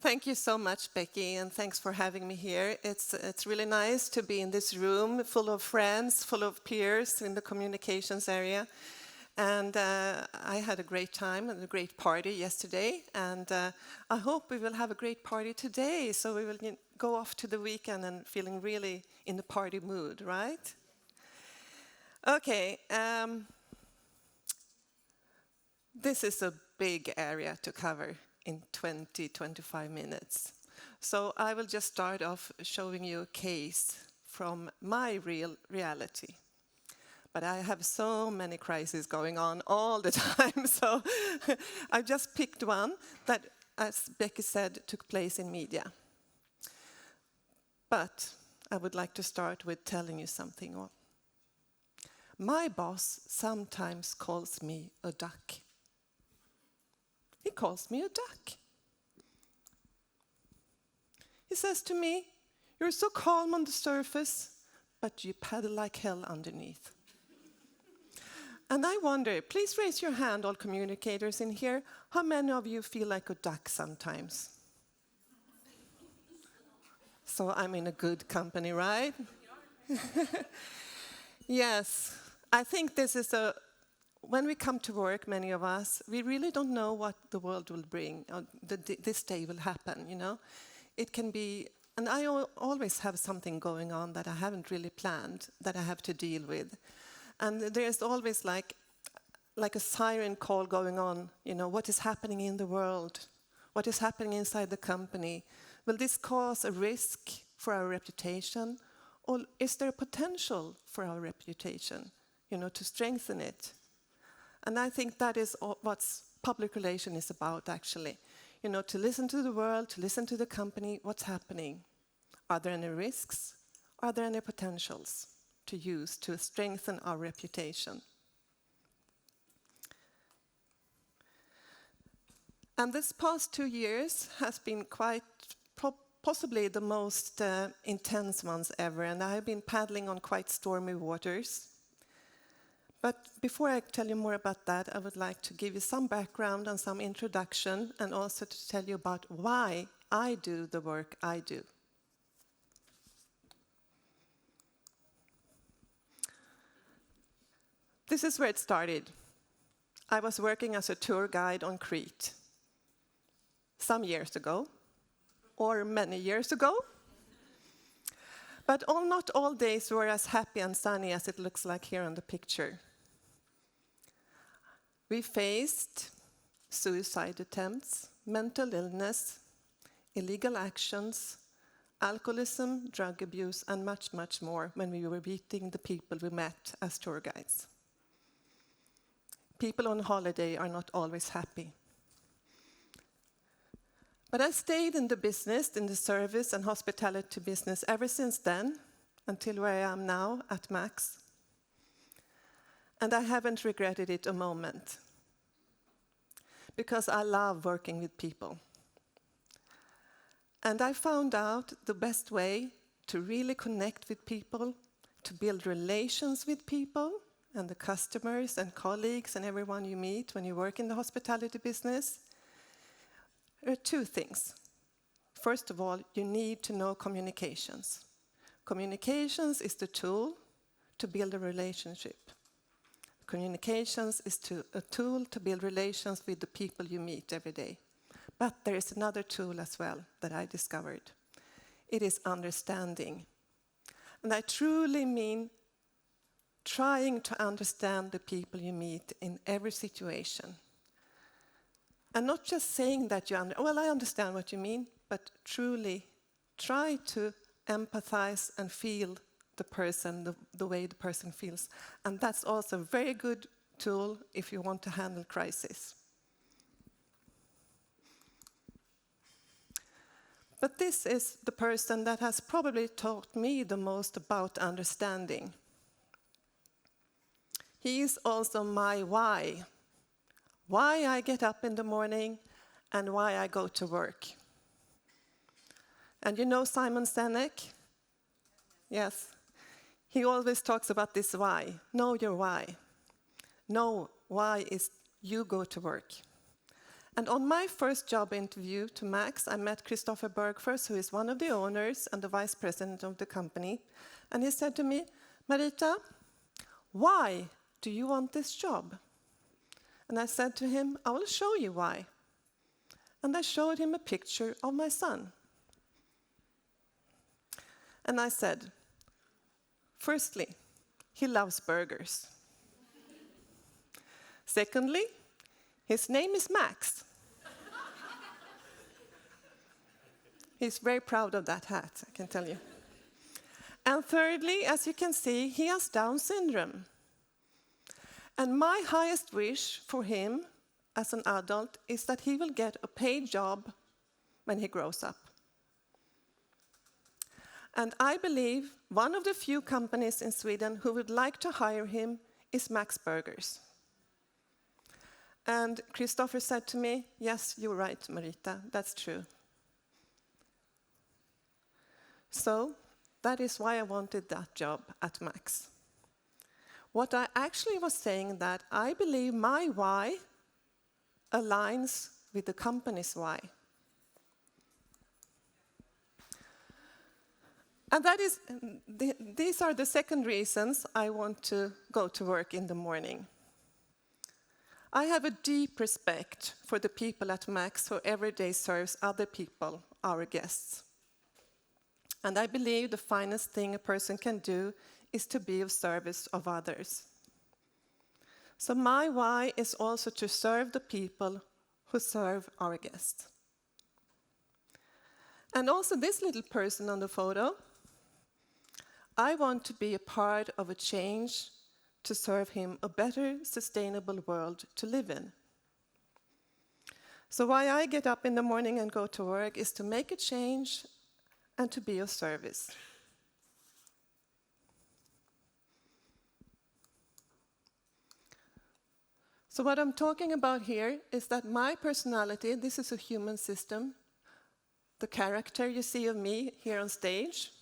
Thank you so much, Becky, and thanks for having me here. It's really nice to be in this room full of friends, full of peers in the communications area. And I had a great time and a great party yesterday, and I hope we will have a great party today, so we will go off to the weekend and feeling really in the party mood, right? Okay, this is a big area to cover in 25 minutes. So I will just start off showing you a case from my real reality. But I have so many crises going on all the time, so I just picked one that, as Becky said, took place in media. But I would like to start with telling you something. My boss sometimes calls me a duck. He calls me a duck. He says to me, "You're so calm on the surface, but you paddle like hell underneath." And I wonder, please raise your hand, all communicators in here, how many of you feel like a duck sometimes? So I'm in a good company, right? Yes, I think this is when we come to work, many of us, we really don't know what the world will bring, or this day will happen, you know. It can be, and I always have something going on that I haven't really planned, that I have to deal with. And there's always like a siren call going on, you know, what is happening in the world? What is happening inside the company? Will this cause a risk for our reputation? Or is there a potential for our reputation, you know, to strengthen it? And I think that is what public relation is about, actually. You know, to listen to the world, to listen to the company, what's happening? Are there any risks? Are there any potentials to use to strengthen our reputation? And this past 2 years has been possibly the most intense ones ever, and I have been paddling on quite stormy waters. But before I tell you more about that, I would like to give you some background and some introduction, and also to tell you about why I do the work I do. This is where it started. I was working as a tour guide on Crete some years ago, or many years ago. But not all days were as happy and sunny as it looks like here on the picture. We faced suicide attempts, mental illness, illegal actions, alcoholism, drug abuse, and much, much more when we were meeting the people we met as tour guides. People on holiday are not always happy. But I stayed in the business, in the service and hospitality business ever since then, until where I am now at Max. And I haven't regretted it a moment, because I love working with people. And I found out the best way to really connect with people, to build relations with people, and the customers and colleagues and everyone you meet when you work in the hospitality business. There are two things. First of all, you need to know communications. Communications is the tool to build a relationship. Communications is a tool to build relations with the people you meet every day. But there is another tool as well that I discovered. It is understanding. And I truly mean trying to understand the people you meet in every situation. And not just saying that I understand what you mean, but truly try to empathize and feel the person, the way the person feels. And that's also a very good tool if you want to handle crisis. But this is the person that has probably taught me the most about understanding. He is also my why. Why I get up in the morning and why I go to work. And you know Simon Sinek? Yes. He always talks about this why. Know your why. Know why is you go to work. And on my first job interview to Max, I met Christopher Bergfors, who is one of the owners and the vice president of the company. And he said to me, Marita, why do you want this job? And I said to him, I will show you why. And I showed him a picture of my son. And I said, firstly, he loves burgers. Secondly, his name is Max. He's very proud of that hat, I can tell you. And thirdly, as you can see, he has Down syndrome. And my highest wish for him as an adult is that he will get a paid job when he grows up. And I believe one of the few companies in Sweden who would like to hire him is Max Burgers. And Christopher said to me, yes, you're right, Marita, that's true. So that is why I wanted that job at Max. What I actually was saying that I believe my why aligns with the company's why. And that is, these are the second reasons I want to go to work in the morning. I have a deep respect for the people at Max who every day serves other people, our guests. And I believe the finest thing a person can do is to be of service of others. So my why is also to serve the people who serve our guests. And also this little person on the photo, I want to be a part of a change to serve him a better, sustainable world to live in. So why I get up in the morning and go to work is to make a change and to be of service. So what I'm talking about here is that my personality, this is a human system. The character you see of me here on stage,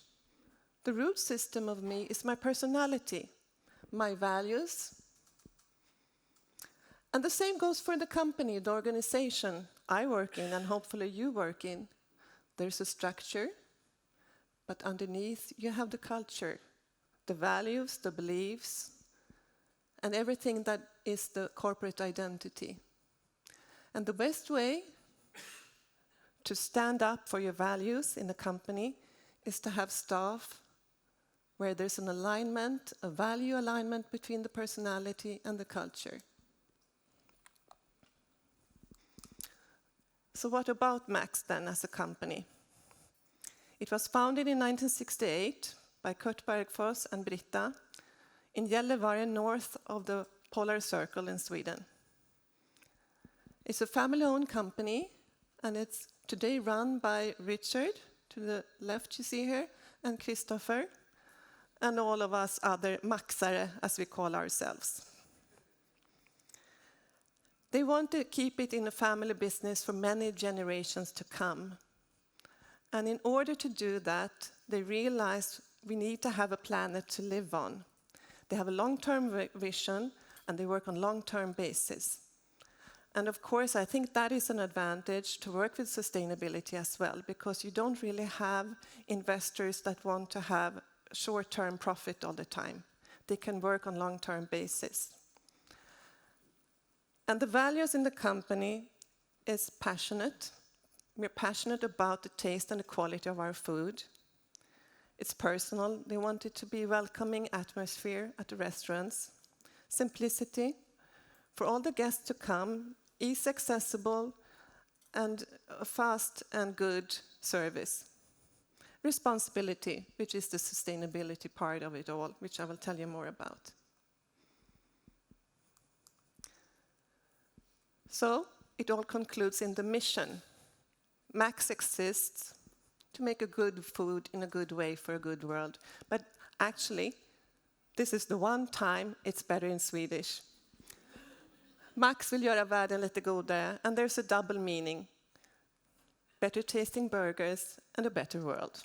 the root system of me is my personality, my values. And the same goes for the company, the organization I work in and hopefully you work in. There's a structure, but underneath you have the culture, the values, the beliefs, and everything that is the corporate identity. And the best way to stand up for your values in a company is to have staff where there's an alignment, a value alignment between the personality and the culture. So what about Max then as a company? It was founded in 1968 by Kurt Bergfors and Britta in Gällivare, north of the Polar Circle in Sweden. It's a family-owned company, and it's today run by Richard, to the left you see here, and Christopher, and all of us other Maxare, as we call ourselves. They want to keep it in a family business for many generations to come. And in order to do that, they realized we need to have a planet to live on. They have a long-term vision, and they work on long-term basis. And of course, I think that is an advantage to work with sustainability as well, because you don't really have investors that want to have short-term profit all the time. They can work on long-term basis. And the values in the company is passionate. We're passionate about the taste and the quality of our food. It's personal. They want it to be a welcoming atmosphere at the restaurants. Simplicity. For all the guests to come, easy, accessible, and a fast and good service. Responsibility, which is the sustainability part of it all, which I will tell you more about. So, it all concludes in the mission. Max exists to make a good food in a good way for a good world. But actually, this is the one time it's better in Swedish. Max vill göra världen lite godare, and there's a double meaning. Better tasting burgers and a better world.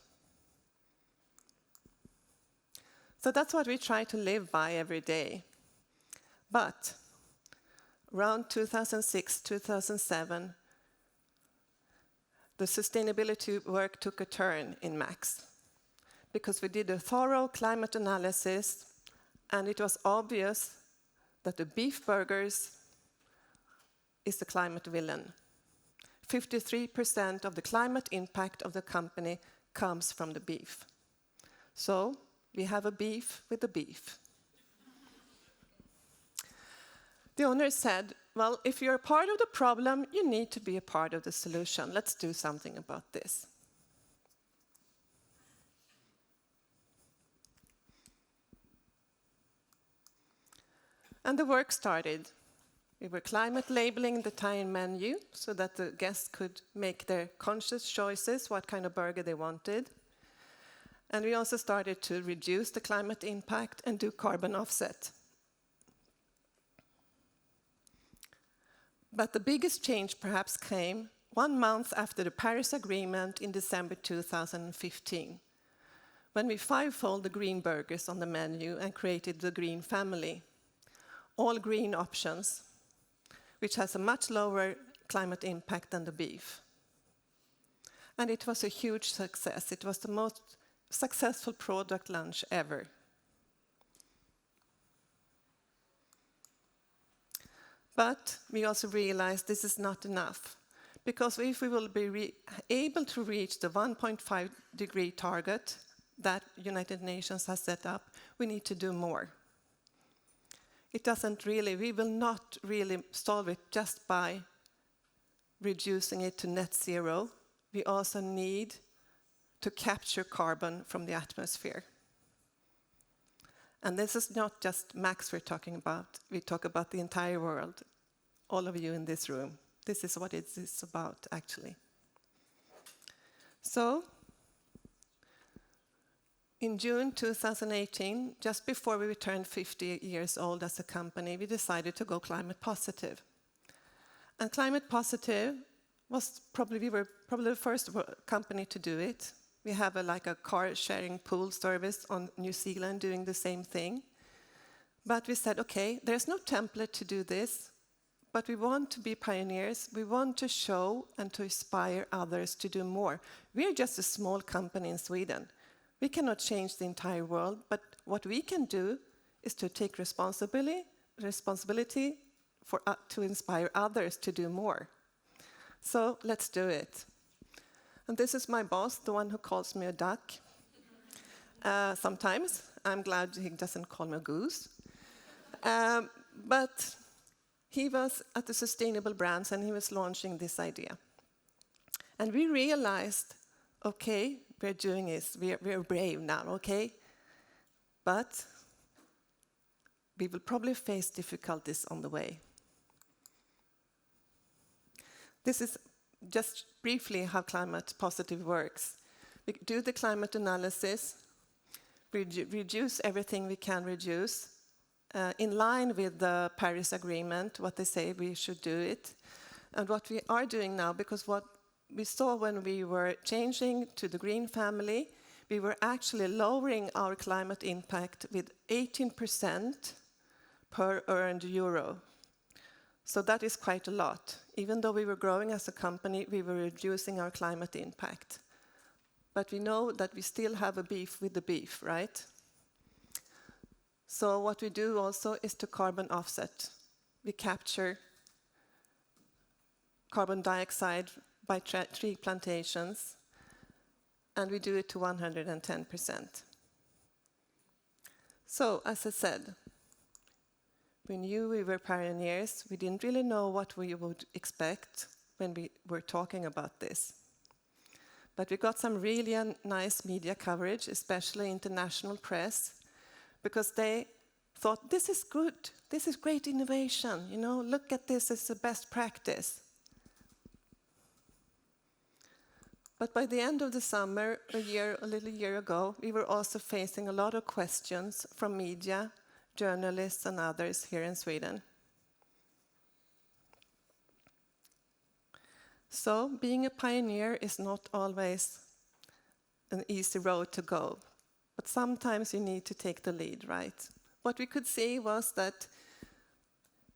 So that's what we try to live by every day. But around 2006, 2007, the sustainability work took a turn in Max, because we did a thorough climate analysis, and it was obvious that the beef burgers is the climate villain. 53% of the climate impact of the company comes from the beef. So we have a beef with the beef. The owner said, well, if you're a part of the problem, you need to be a part of the solution. Let's do something about this. And the work started. We were climate labeling the entire menu so that the guests could make their conscious choices, what kind of burger they wanted. And we also started to reduce the climate impact and do carbon offset. But the biggest change perhaps came 1 month after the Paris Agreement in December 2015, when we fivefold the green burgers on the menu and created the green family. All green options, which has a much lower climate impact than the beef. And it was a huge success. It was the most successful product launch ever. But we also realized this is not enough, because if we will be able to reach the 1.5 degree target that United Nations has set up, we need to do more. We will not really solve it just by reducing it to net zero. We also need to capture carbon from the atmosphere. And this is not just Max we're talking about. We talk about the entire world, all of you in this room. This is what it is about, actually. So, in June 2018, just before we turned 50 years old as a company, we decided to go climate positive. And climate positive we were probably the first company to do it. We have a car sharing pool service on New Zealand doing the same thing. But we said, okay, there's no template to do this, but we want to be pioneers. We want to show and to inspire others to do more. We're just a small company in Sweden. We cannot change the entire world, but what we can do is to take responsibility to inspire others to do more. So let's do it. And this is my boss, the one who calls me a duck. Sometimes. I'm glad he doesn't call me a goose. But he was at the Sustainable Brands and he was launching this idea. And we realized, okay, we're doing this, we're brave now, okay? But we will probably face difficulties on the way. This is just briefly how climate positive works. We do the climate analysis, reduce everything we can reduce, in line with the Paris Agreement, what they say we should do it. And what we are doing now, because what we saw when we were changing to the green family, we were actually lowering our climate impact with 18% per earned euro. So that is quite a lot. Even though we were growing as a company, we were reducing our climate impact. But we know that we still have a beef with the beef, right? So what we do also is to carbon offset. We capture carbon dioxide by tree plantations, and we do it to 110%. So, as I said, we knew we were pioneers. We didn't really know what we would expect when we were talking about this. But we got some really nice media coverage, especially international press, because they thought, this is good, this is great innovation, look at this as a best practice. But by the end of the summer, a little year ago, we were also facing a lot of questions from media, journalists and others here in Sweden. So being a pioneer is not always an easy road to go, but sometimes you need to take the lead, right? What we could see was that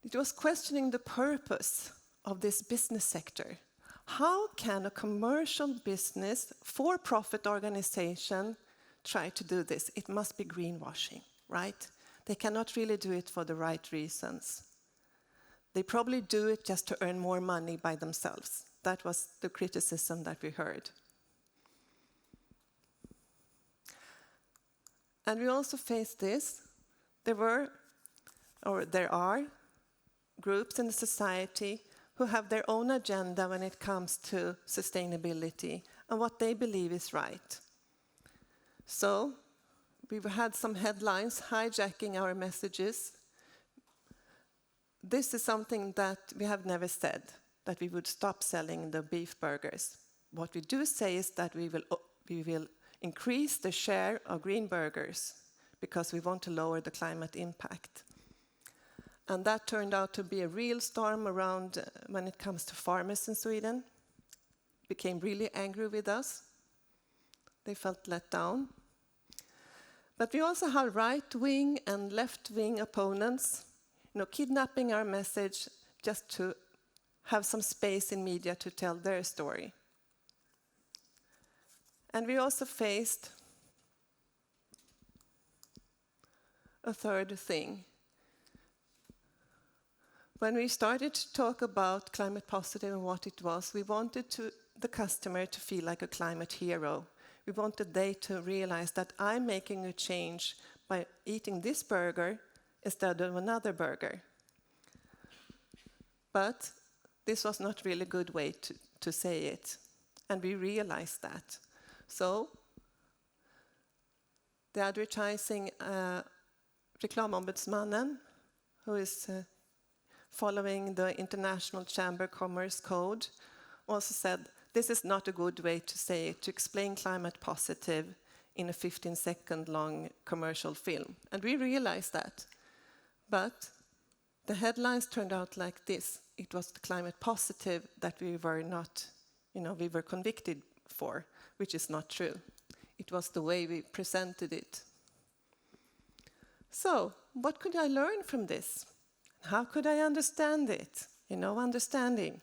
it was questioning the purpose of this business sector. How can a commercial business, for-profit organization try to do this? It must be greenwashing, right? They cannot really do it for the right reasons. They probably do it just to earn more money by themselves. That was the criticism that we heard. And we also faced this. There are groups in the society who have their own agenda when it comes to sustainability and what they believe is right. So we've had some headlines hijacking our messages. This is something that we have never said, that we would stop selling the beef burgers. What we do say is that we will increase the share of green burgers because we want to lower the climate impact. And that turned out to be a real storm around when it comes to farmers in Sweden. Became really angry with us. They felt let down. But we also have right-wing and left-wing opponents, kidnapping our message just to have some space in media to tell their story. And we also faced a third thing. When we started to talk about climate positive and what it was, we wanted the customer to feel like a climate hero. We wanted they to realize that I'm making a change by eating this burger instead of another burger. But this was not really a good way to say it, and we realized that. So the advertising Reklamombudsmannen, who is following the International Chamber Commerce Code, also said this is not a good way to say it, to explain climate positive in a 15-second long commercial film. And we realized that. But the headlines turned out like this. It was the climate positive that we were not, we were convicted for, which is not true. It was the way we presented it. So, what could I learn from this? How could I understand it? Understanding.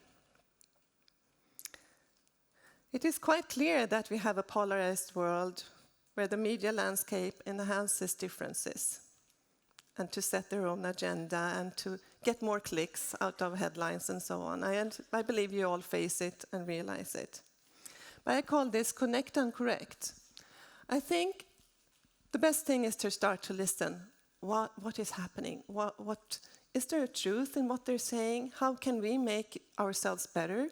It is quite clear that we have a polarized world where the media landscape enhances differences and to set their own agenda and to get more clicks out of headlines and so on. I believe you all face it and realize it. But I call this connect and correct. I think the best thing is to start to listen. What is happening? What is there a truth in what they're saying? How can we make ourselves better?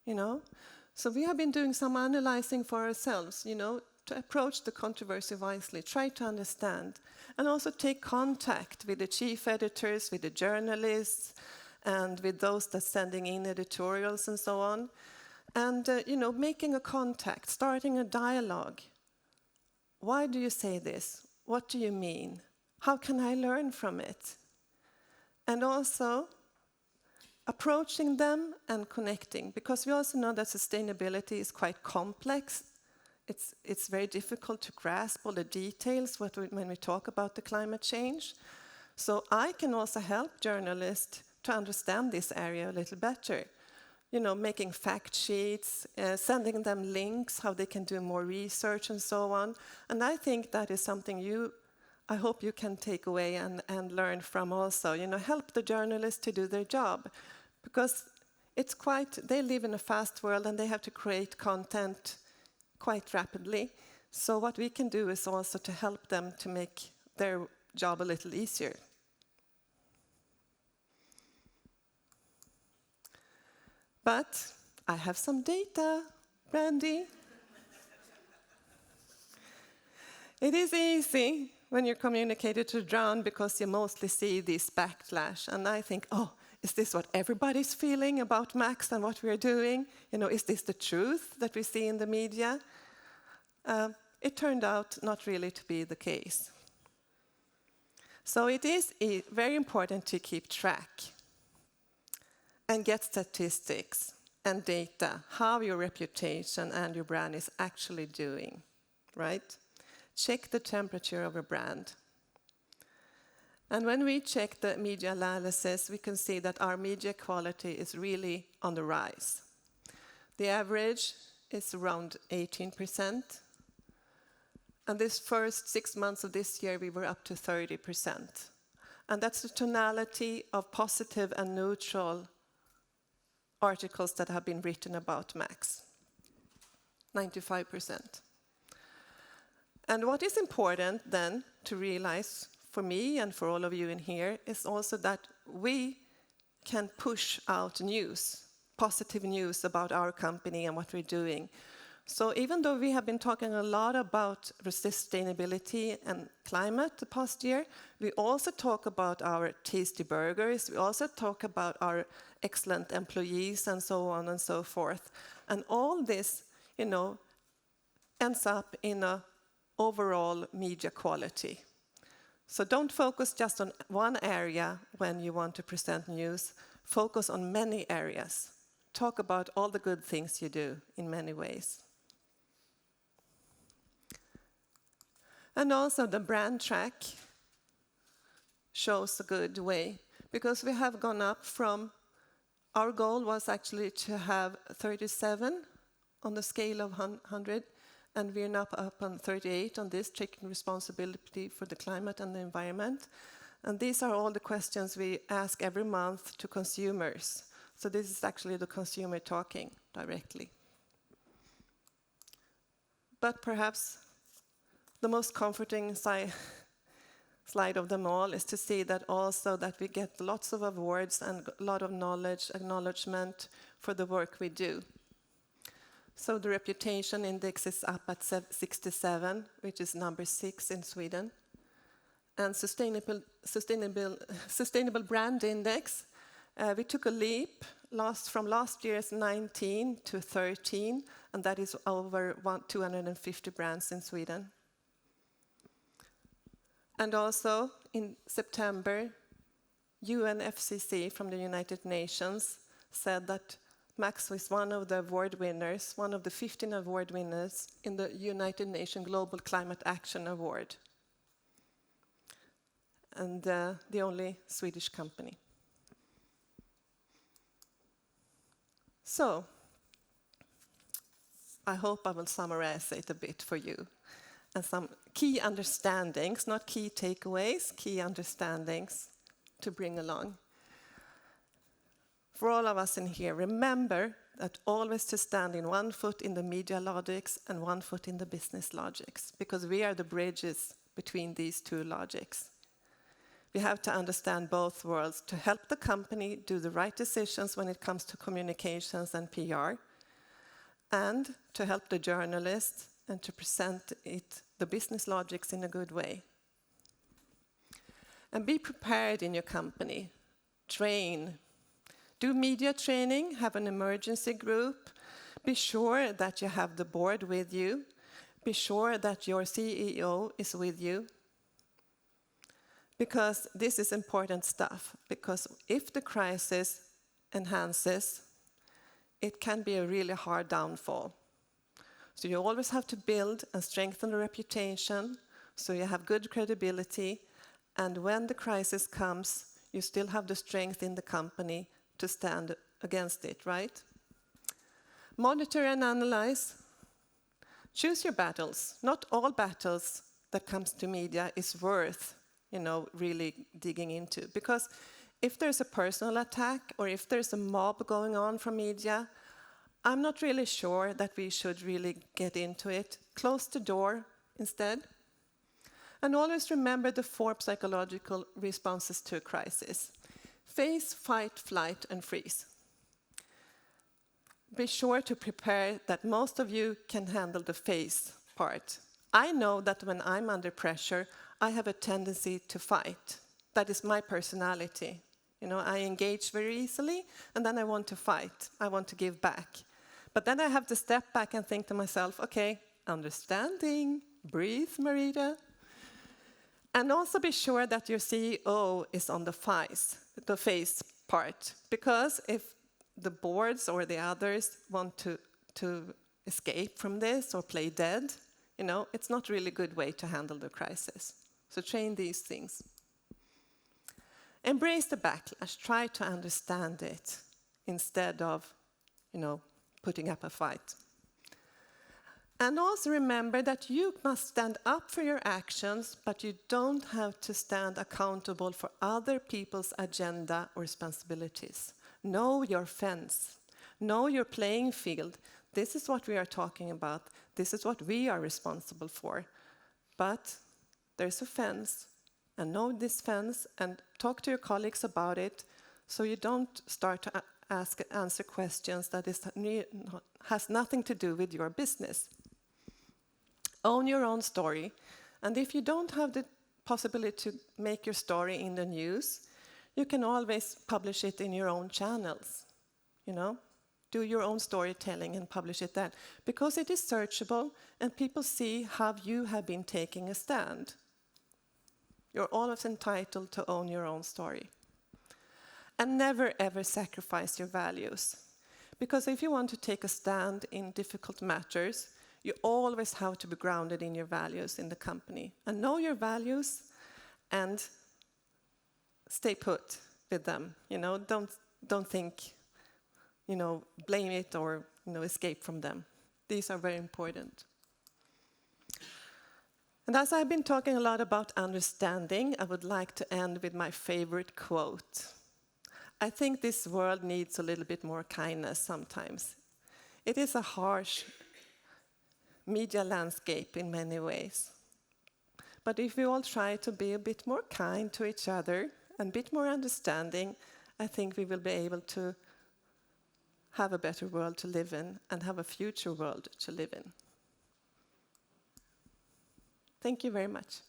So we have been doing some analyzing for ourselves, to approach the controversy wisely, try to understand, and also take contact with the chief editors, with the journalists, and with those that sending in editorials and so on. And, making a contact, starting a dialogue. Why do you say this? What do you mean? How can I learn from it? And also approaching them and connecting, because we also know that sustainability is quite complex. It's very difficult to grasp all the details when we talk about the climate change. So I can also help journalists to understand this area a little better. Making fact sheets, sending them links, how they can do more research and so on. And I think that is something I hope you can take away and learn from also. Help the journalists to do their job. Because they live in a fast world and they have to create content quite rapidly. So what we can do is also to help them to make their job a little easier. But I have some data, Brandy. It is easy when you're communicated to drown because you mostly see this backlash. And I think, is this what everybody's feeling about Max and what we're doing? Is this the truth that we see in the media? It turned out not really to be the case. So it is very important to keep track and get statistics and data, how your reputation and your brand is actually doing, right? Check the temperature of a brand. And when we check the media analysis, we can see that our media quality is really on the rise. The average is around 18%. And this first 6 months of this year, we were up to 30%. And that's the tonality of positive and neutral articles that have been written about Max. 95%. And what is important then to realize for me and for all of you in here is also that we can push out news, positive news about our company and what we're doing. So even though we have been talking a lot about sustainability and climate the past year, we also talk about our tasty burgers, we also talk about our excellent employees and so on and so forth. And all this, ends up in an overall media quality. So don't focus just on one area when you want to present news, focus on many areas. Talk about all the good things you do in many ways. And also the brand track shows a good way, because we have gone up from, our goal was actually to have 37 on the scale of 100, and we're now up on 38 on this, taking responsibility for the climate and the environment. And these are all the questions we ask every month to consumers. So this is actually the consumer talking directly. But perhaps the most comforting slide of them all is to see that also that we get lots of awards and a lot of knowledge, acknowledgement for the work we do. So the reputation index is up at 67, which is number 6 in Sweden. And sustainable brand index, we took a leap from last year's 19 to 13, and that is over 250 brands in Sweden. And also in September, UNFCCC from the United Nations said that Max was one of the award winners, one of the 15 award winners in the United Nations Global Climate Action Award. And the only Swedish company. So, I hope I will summarize it a bit for you. And some key understandings, not key takeaways, key understandings to bring along. For all of us in here, remember that always to stand in one foot in the media logics and one foot in the business logics, because we are the bridges between these two logics. We have to understand both worlds to help the company do the right decisions when it comes to communications and PR, and to help the journalists and to present the business logics in a good way. And be prepared in your company. Train. Do media training, have an emergency group. Be sure that you have the board with you. Be sure that your CEO is with you. Because this is important stuff. Because if the crisis enhances, it can be a really hard downfall. So you always have to build and strengthen the reputation, so you have good credibility, and when the crisis comes, you still have the strength in the company to stand against it, right? Monitor and analyze. Choose your battles. Not all battles that comes to media is worth, really digging into. Because if there's a personal attack or if there's a mob going on from media, I'm not really sure that we should really get into it. Close the door instead. And always remember the 4 psychological responses to a crisis. Face, fight, flight, and freeze. Be sure to prepare that most of you can handle the face part. I know that when I'm under pressure, I have a tendency to fight. That is my personality. I engage very easily, and then I want to fight. I want to give back. But then I have to step back and think to myself, okay, understanding, breathe, Marita. And also be sure that your CEO is on the face part. Because if the boards or the others want to escape from this or play dead, it's not really a good way to handle the crisis. So train these things. Embrace the backlash. Try to understand it instead of, putting up a fight. And also remember that you must stand up for your actions, but you don't have to stand accountable for other people's agenda or responsibilities. Know your fence. Know your playing field. This is what we are talking about. This is what we are responsible for. But there's a fence, and know this fence, and talk to your colleagues about it, so you don't start to answer questions that has nothing to do with your business. Own your own story, and if you don't have the possibility to make your story in the news, you can always publish it in your own channels, Do your own storytelling and publish it then, because it is searchable and people see how you have been taking a stand. You're always entitled to own your own story. And never ever sacrifice your values, because if you want to take a stand in difficult matters, you always have to be grounded in your values in the company. And know your values and stay put with them. Don't think, blame it or escape from them. These are very important. And as I've been talking a lot about understanding, I would like to end with my favorite quote. I think this world needs a little bit more kindness sometimes. It is a harsh media landscape in many ways. But if we all try to be a bit more kind to each other and a bit more understanding, I think we will be able to have a better world to live in and have a future world to live in. Thank you very much.